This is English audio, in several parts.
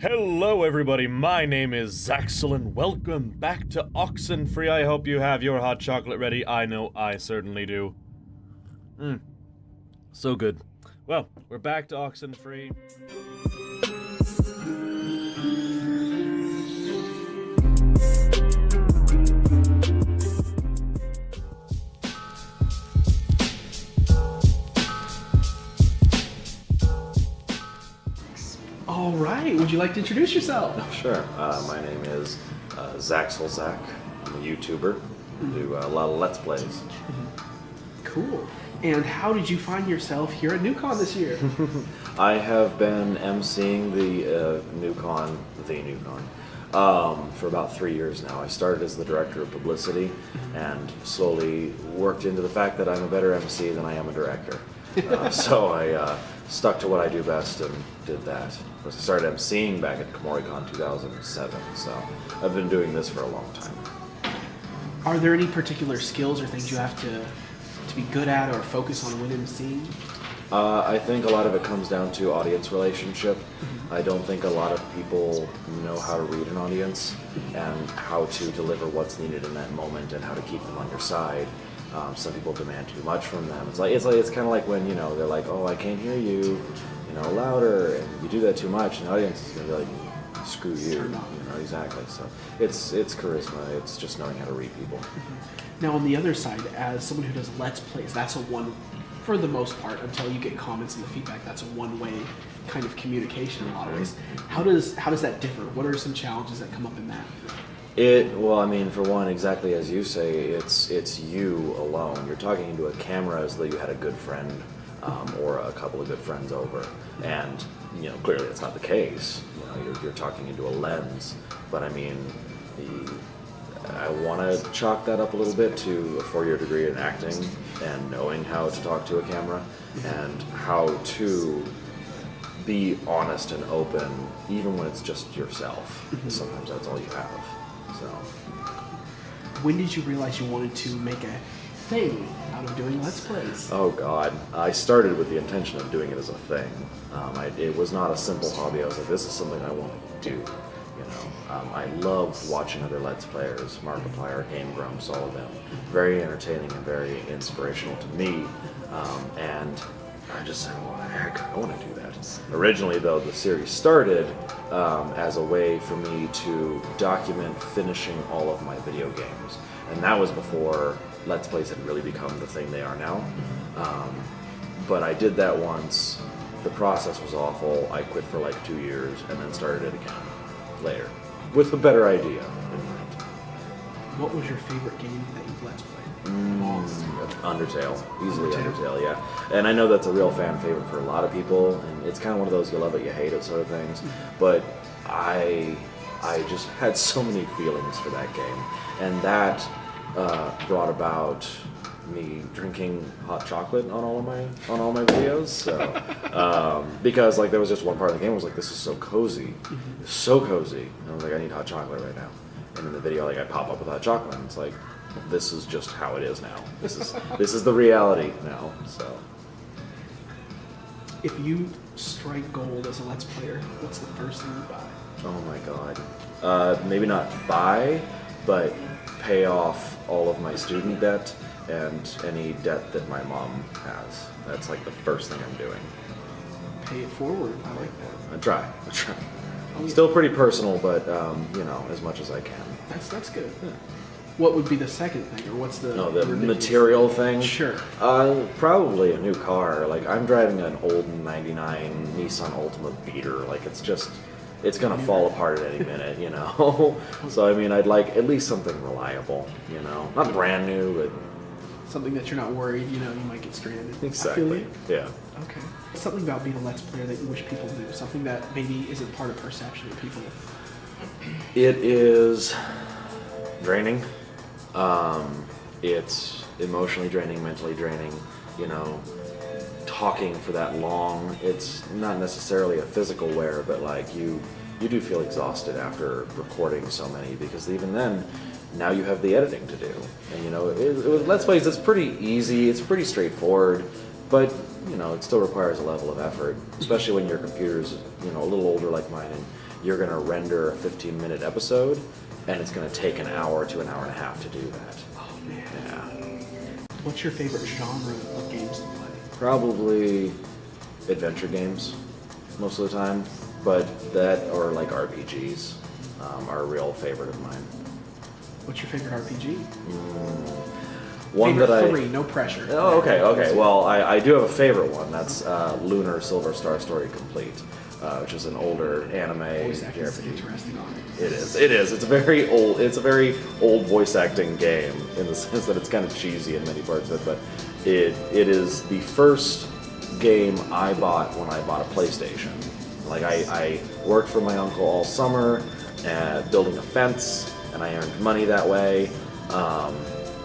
Hello everybody, my name is Zaxel and welcome back to Oxenfree. I hope you have your hot chocolate ready. I know I certainly do. So good. Well, we're back to Oxenfree. All right, would you like to introduce yourself? Sure. My name is ZaxelZach. I'm a YouTuber. I do a lot of Let's Plays. Cool. And how did you find yourself here at NewCon this year? I have been emceeing the NewCon, for about 3 years now. I started as the director of publicity and slowly worked into the fact that I'm a better MC than I am a director. So I stuck to what I do best and did that. I started emceeing back at KomoriCon 2007, so I've been doing this for a long time. Are there any particular skills or things you have to be good at or focus on when emceeing? I think a lot of it comes down to audience relationship. I don't think a lot of people know how to read an audience and how to deliver what's needed in that moment and how to keep them on your side. Some people demand too much from them. It's kind of like when they're like, "Oh, I can't hear you, louder," and you do that too much, and the audience is gonna be like, "Screw you," exactly. So it's charisma. It's just knowing how to read people. Now, on the other side, as someone who does Let's Plays, that's a one, for the most part, until you get comments and the feedback, that's a one-way kind of communication in a lot of ways. How does that differ? What are some challenges that come up in that? For one, exactly as you say, it's you alone. You're talking into a camera as though you had a good friend or a couple of good friends over, and clearly that's not the case. You're talking into a lens, but I want to chalk that up a little bit to a 4-year degree in acting and knowing how to talk to a camera and how to be honest and open, even when it's just yourself. Sometimes that's all you have. So, when did you realize you wanted to make a thing out of doing Let's Plays? Oh God, I started with the intention of doing it as a thing. It was not a simple hobby. I was like, this is something I want to do. I love watching other Let's Players, Markiplier, Game Grumps, all of them. Very entertaining and very inspirational to me. And I just said, well, heck, I want to do that. Originally, though, the series started as a way for me to document finishing all of my video games. And that was before Let's Plays had really become the thing they are now. But I did that once. The process was awful. I quit for like 2 years and then started it again later with a better idea in mind. What was your favorite game that you've Let's played? Undertale. Easily Undertale, yeah. And I know that's a real fan favorite for a lot of people, and it's kind of one of those you love it, you hate it sort of things. But I just had so many feelings for that game, and that brought about me drinking hot chocolate on all my videos. So because there was just one part of the game where I was like, this is so cozy, so cozy. And I was like, I need hot chocolate right now. And in the video, I pop up with hot chocolate, and it's like, this is just how it is now. This is the reality now. So, if you strike gold as a Let's Player, what's the first thing you buy? oh my God, maybe not buy, but pay off all of my student debt and any debt that my mom has. That's the first thing I'm doing. Pay it forward. I like that. I try. Oh, yeah. Still pretty personal, but as much as I can. That's good. Yeah. What would be the second thing, or what's the material thing? Sure. Probably a new car. I'm driving an old '99 Nissan Altima Beater. It's gonna fall apart at any minute, So I'd like at least something reliable, not brand new, but something that you're not worried, you might get stranded. Exactly. Yeah. Okay. Something about being a Let's Player that you wish people knew. Something that maybe isn't part of perception of people. It is draining. It's emotionally draining, mentally draining, talking for that long. It's not necessarily a physical wear, but you do feel exhausted after recording so many, because even then, now you have the editing to do. And with Let's Plays, it's pretty easy, it's pretty straightforward. but you know, it still requires a level of effort, especially when your computer's, you know, a little older like mine, and you're going to render a 15-minute episode, and it's going to take an hour to an hour and a half to do that. Oh man. Yeah. What's your favorite genre of games to play? Probably adventure games most of the time, but that or like RPGs are a real favorite of mine. What's your favorite RPG? One favorite that I... three, no pressure. Oh, okay. Well, I do have a favorite one. That's Lunar Silver Star Story Complete, which is an older anime Voice acting is JRPG. interesting on it. It is. It's a very old voice acting game in the sense that it's kind of cheesy in many parts of it, but it is the first game I bought when I bought a PlayStation. Like I worked for my uncle all summer, building a fence, and I earned money that way.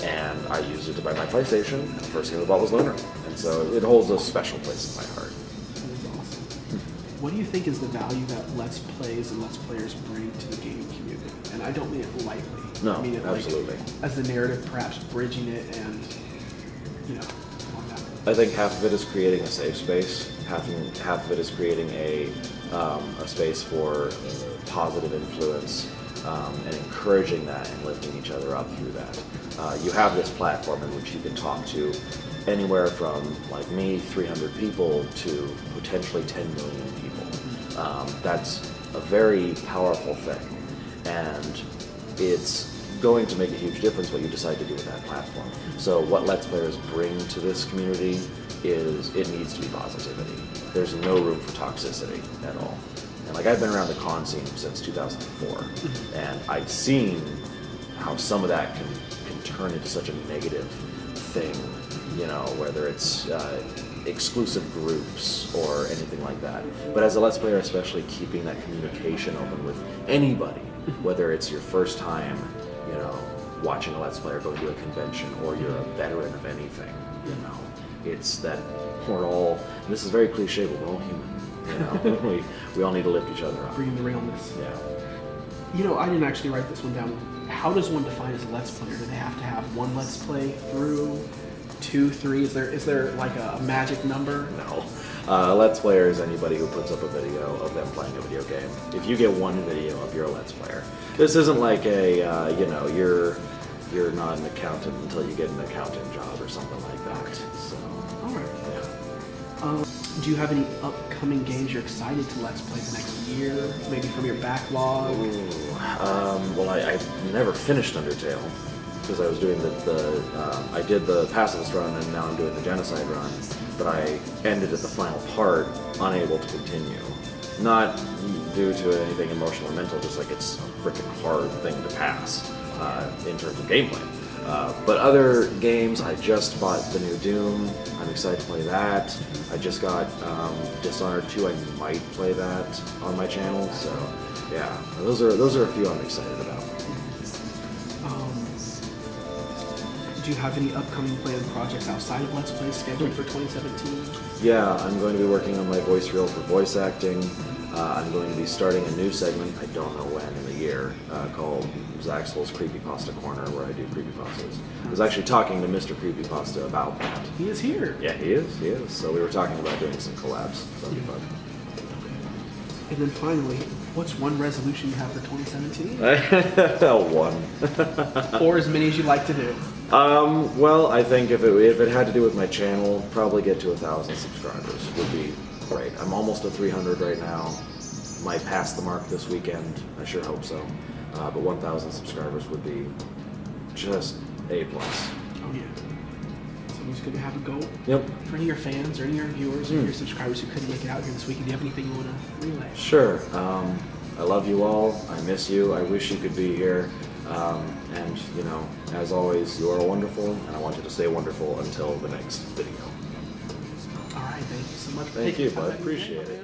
And I used it to buy my PlayStation. And the first game I bought was Lunar, and so it holds a special place in my heart. That is awesome. What do you think is the value that Let's Plays and Let's Players bring to the gaming community? And I don't mean it lightly. No, I mean it absolutely. Like, as the narrative, perhaps bridging it, and you know, on that. I think half of it is creating a safe space. Half of it is creating a space for positive influence and encouraging that and lifting each other up through that. You have this platform in which you can talk to anywhere from, like me, 300 people to potentially 10 million people. That's a very powerful thing, and it's going to make a huge difference what you decide to do with that platform. So what Let's Players bring to this community is it needs to be positivity. There's no room for toxicity at all. And like I've been around the con scene since 2004, and I've seen how some of that can turn into such a negative thing, you know, whether it's exclusive groups or anything like that. But as a Let's Player, especially keeping that communication open with anybody, whether it's your first time, you know, watching a Let's Player, going to a convention, or you're a veteran of anything, you know, it's that we're all, and this is very cliche, but we're all human. You know, we all need to lift each other up. Bringing the realness. Yeah. You know, I didn't actually write this one down. How does one define as a Let's Player? Do they have to have one Let's Play through, 2, 3? Is there like a magic number? No. Let's Player is anybody who puts up a video of them playing a video game. If you get one video up, you're a Let's Player. This isn't like a, you know, you're not an accountant until you get an accounting job or something like that. So. All right. Yeah. Do you have any upcoming games you're excited to Let's Play the next year? Maybe from your backlog? Well, I never finished Undertale because I was doing I did the Pacifist run, and now I'm doing the Genocide run, but I ended at the final part, unable to continue. Not due to anything emotional or mental, just like it's a freaking hard thing to pass in terms of gameplay. But other games, I just bought the new Doom. I'm excited to play that. I just got Dishonored 2. I might play that on my channel. So, yeah, those are a few I'm excited about. Do you have any upcoming planned projects outside of Let's Play scheduled for 2017? Yeah, I'm going to be working on my voice reel for voice acting. I'm going to be starting a new segment, I don't know when in the year, called Zaxel's Creepypasta Corner, where I do creepypastas. I was actually talking to Mr. Creepypasta about that. He is here. Yeah, he is. So we were talking about doing some collabs. That'll be fun. And then finally, what's one resolution you have for 2017? One. Or as many as you'd like to do. Well, I think if it had to do with my channel, probably get to 1,000 subscribers would be great. I'm almost at 300 right now. Might pass the mark this weekend. I sure hope so. But 1,000 subscribers would be just A+. Oh yeah. So it's good to have a goal. Yep. For any of your fans or any of your viewers or your subscribers who couldn't make it out here this weekend, do you have anything you want to relay? Sure. I love you all. I miss you. I wish you could be here. And, you know, as always, you are wonderful, and I want you to stay wonderful until the next video. All right, thank you so much for Thank taking you, the time bud. out of your Appreciate day, it. man.